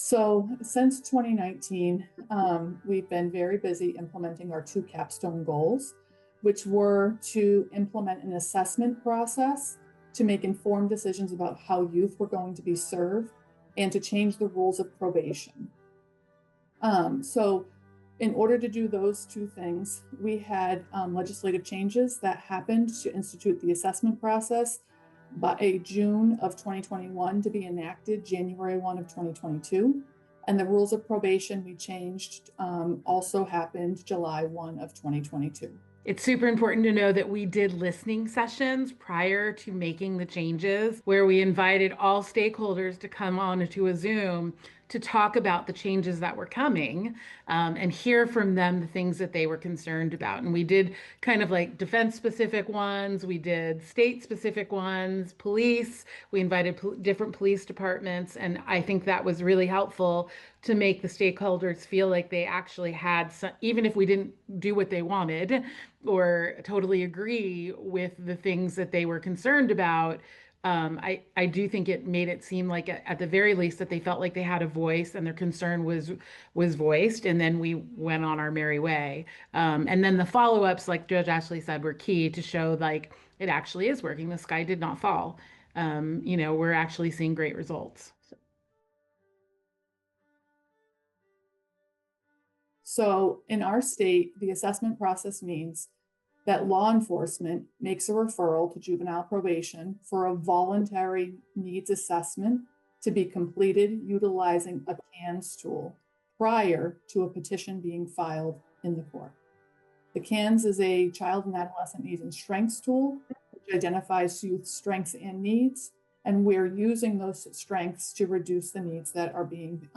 So since 2019, we've been very busy implementing our two capstone goals, which were to implement an assessment process to make informed decisions about how youth were going to be served and to change the rules of probation. So in order to do those two things, we had legislative changes that happened to institute the assessment process by June of 2021 to be enacted January 1 of 2022. And the rules of probation we changed also happened July 1 of 2022. It's super important to know that we did listening sessions prior to making the changes where we invited all stakeholders to come on to a Zoom to talk about the changes that were coming and hear from them the things that they were concerned about. And we did kind of like defense specific ones, we did state specific ones, police, we invited different police departments. And I think that was really helpful to make the stakeholders feel like they actually had some, even if we didn't do what they wanted or totally agree with the things that they were concerned about. I do think it made it seem like at the very least that they felt like they had a voice and their concern was voiced, and then we went on our merry way. And then the follow-ups, like Judge Ashley said, were key to show like it actually is working. The sky did not fall. We're actually seeing great results. So in our state, the assessment process means that law enforcement makes a referral to juvenile probation for a voluntary needs assessment to be completed utilizing a CANS tool prior to a petition being filed in the court. The CANS is a child and adolescent needs and strengths tool, which identifies youth strengths and needs, and we're using those strengths to reduce the needs that are being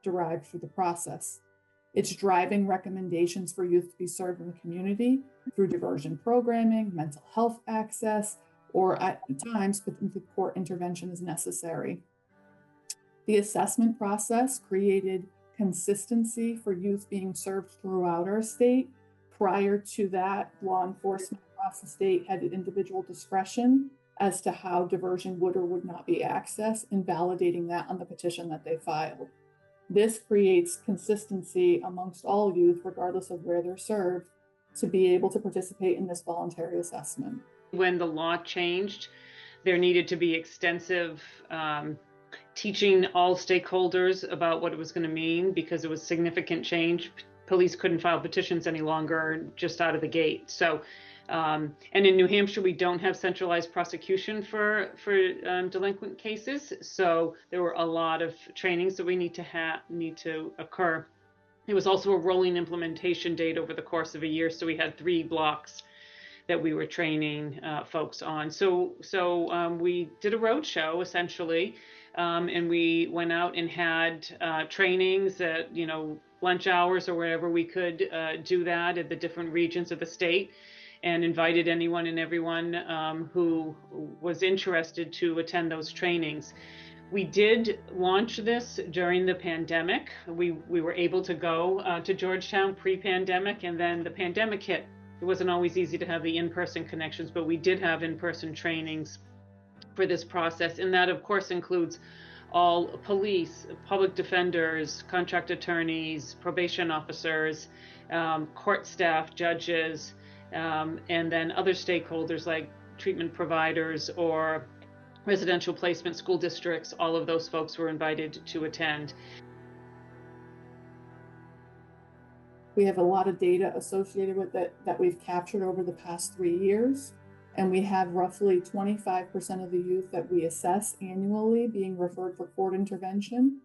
derived through the process. It's driving recommendations for youth to be served in the community through diversion programming, mental health access, or at times, the court intervention is necessary. The assessment process created consistency for youth being served throughout our state. Prior to that, law enforcement across the state had individual discretion as to how diversion would or would not be accessed and validating that on the petition that they filed. This creates consistency amongst all youth, regardless of where they're served, to be able to participate in this voluntary assessment. When the law changed, there needed to be extensive teaching all stakeholders about what it was going to mean because it was significant change. Police couldn't file petitions any longer just out of the gate. So, and in New Hampshire, we don't have centralized prosecution for delinquent cases. So there were a lot of trainings that we need to occur. It was also a rolling implementation date over the course of a year. So we had 3 blocks that we were training folks on. So we did a roadshow essentially, and we went out and had trainings at lunch hours or wherever we could do that at the different regions of the state, and invited anyone and everyone who was interested to attend those trainings. We did launch this during the pandemic. We were able to go to Georgetown pre-pandemic, and then the pandemic hit. It wasn't always easy to have the in-person connections, but we did have in-person trainings for this process. And that, of course, includes all police, public defenders, contract attorneys, probation officers, court staff, judges, and then other stakeholders like treatment providers or residential placement school districts. All of those folks were invited to attend. We have a lot of data associated with it that we've captured over the past 3 years. And we have roughly 25% of the youth that we assess annually being referred for court intervention.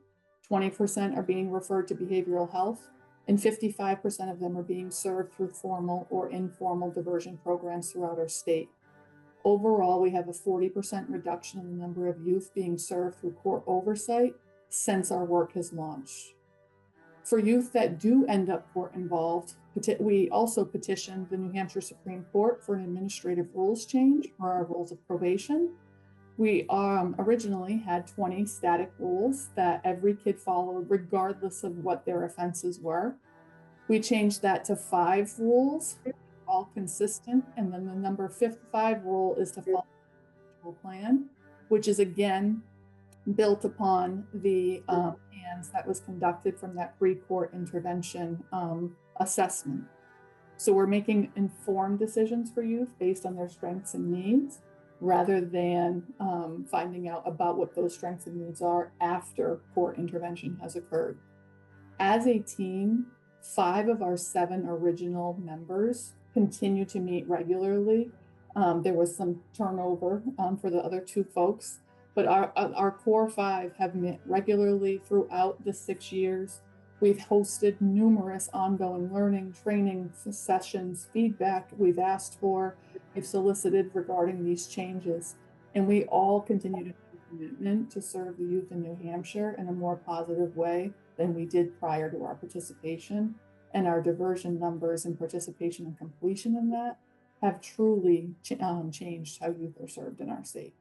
20% are being referred to behavioral health, and 55% of them are being served through formal or informal diversion programs throughout our state. Overall, we have a 40% reduction in the number of youth being served through court oversight since our work has launched. For youth that do end up court involved, we also petitioned the New Hampshire Supreme Court for an administrative rules change for our rules of probation. We originally had 20 static rules that every kid followed regardless of what their offenses were. We changed that to 5 rules, all consistent, and then the number 5 rule is to follow the plan, which is again built upon the PANS that was conducted from that pre-court intervention assessment. So we're making informed decisions for youth based on their strengths and needs, rather than finding out about what those strengths and needs are after court intervention has occurred. As a team, 5 of our 7 original members continue to meet regularly. There was some turnover for the other 2 folks, but our core 5 have met regularly throughout the 6 years. We've hosted numerous ongoing learning, training sessions, feedback we've asked for, we've solicited regarding these changes, and we all continue to make a commitment to serve the youth in New Hampshire in a more positive way than we did prior to our participation. And our diversion numbers and participation and completion in that have truly changed how youth are served in our state.